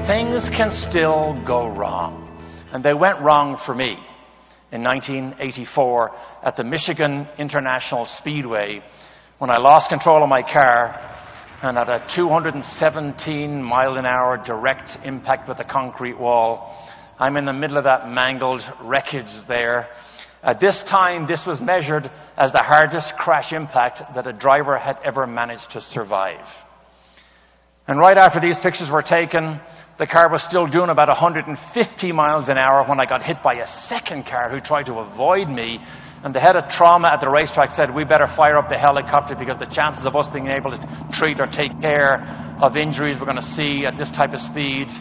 things can still go wrong. And they went wrong for me in 1984 at the Michigan International Speedway when I lost control of my car and had a 217-mile-an-hour direct impact with a concrete wall. I'm in the middle of that mangled wreckage there. At this time, this was measured as the hardest crash impact that a driver had ever managed to survive. And right after these pictures were taken, the car was still doing about 150 miles an hour when I got hit by a second car who tried to avoid me. And the head of trauma at the racetrack said, we better fire up the helicopter because the chances of us being able to treat or take care of injuries we're going to see at this type of speed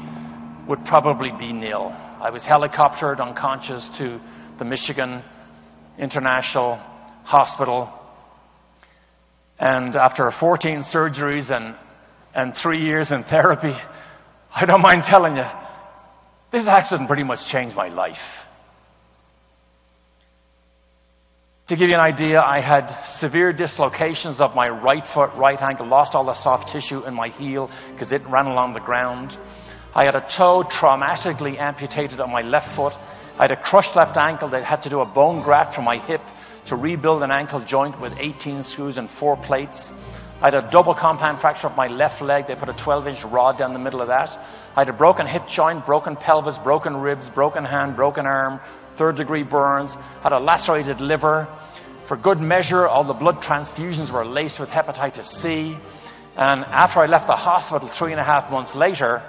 would probably be nil. I was helicoptered unconscious to the Michigan International Hospital. And after 14 surgeries and 3 years in therapy, I don't mind telling you, this accident pretty much changed my life. To give you an idea, I had severe dislocations of my right foot, right ankle, lost all the soft tissue in my heel because it ran along the ground. I had a toe traumatically amputated on my left foot. I had a crushed left ankle that had to do a bone graft from my hip to rebuild an ankle joint with 18 screws and 4 plates. I had a double compound fracture of my left leg. They put a 12-inch rod down the middle of that. I had a broken hip joint, broken pelvis, broken ribs, broken hand, broken arm, third-degree burns, had a lacerated liver. For good measure, all the blood transfusions were laced with hepatitis C. And after I left the hospital 3.5 months later,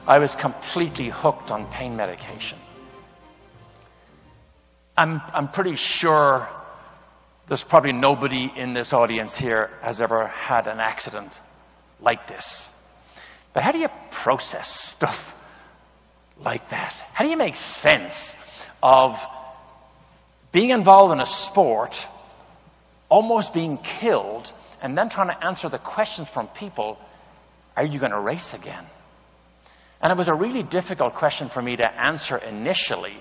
I was completely hooked on pain medication. I'm pretty sure there's probably nobody in this audience here has ever had an accident like this. But how do you process stuff like that? How do you make sense of being involved in a sport, almost being killed, and then trying to answer the questions from people, are you going to race again? And it was a really difficult question for me to answer initially,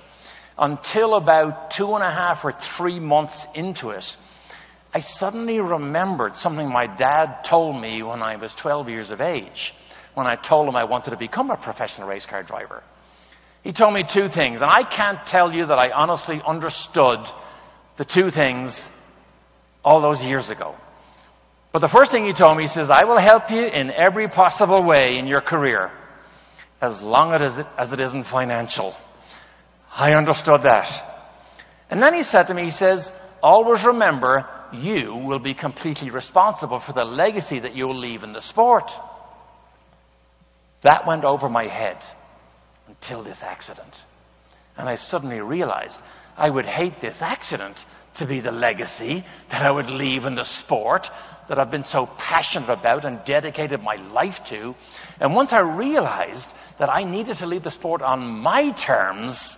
until about 2.5 or 3 months into it, I suddenly remembered something my dad told me when I was 12 years of age, when I told him I wanted to become a professional race car driver. He told me 2 things, and I can't tell you that I honestly understood the 2 things all those years ago. But the first thing he told me, he says, I will help you in every possible way in your career, as long as it isn't financial. I understood that. And then he said to me, he says, always remember, you will be completely responsible for the legacy that you will leave in the sport. That went over my head until this accident. And I suddenly realized I would hate this accident to be the legacy that I would leave in the sport that I've been so passionate about and dedicated my life to. And once I realized that I needed to leave the sport on my terms,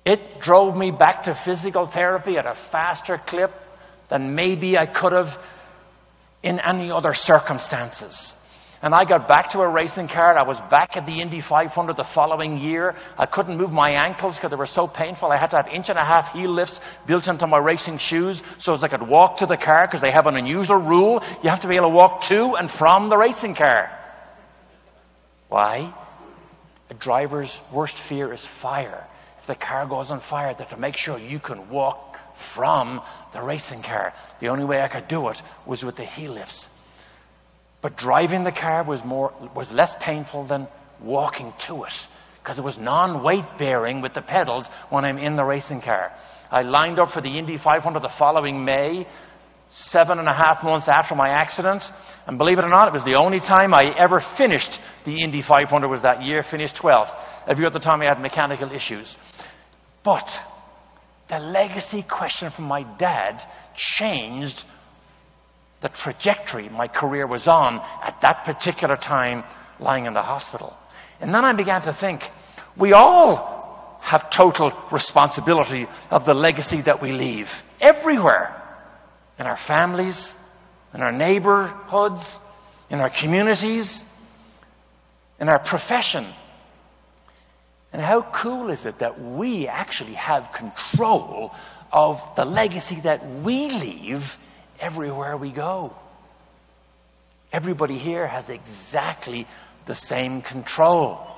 it drove me back to physical therapy at a faster clip than maybe I could have in any other circumstances. And I got back to a racing car. I was back at the Indy 500 the following year. I couldn't move my ankles because they were so painful. I had to have 1.5-inch heel lifts built into my racing shoes so as I could walk to the car, because they have an unusual rule. You have to be able to walk to and from the racing car. Why? A driver's worst fear is fire. If the car goes on fire, they have to make sure you can walk from the racing car. The only way I could do it was with the heel lifts. But driving the car was less painful than walking to it, because it was non-weight bearing with the pedals when I'm in the racing car. I lined up for the Indy 500 the following May, 7.5 months after my accident. And believe it or not, it was the only time I ever finished the Indy 500 was that year, finished 12th. Every other time I had mechanical issues. But the legacy question from my dad changed the trajectory my career was on at that particular time, lying in the hospital. And then I began to think, we all have total responsibility of the legacy that we leave everywhere, in our families, in our neighborhoods, in our communities, in our profession. And how cool is it that we actually have control of the legacy that we leave everywhere we go? Everybody here has exactly the same control.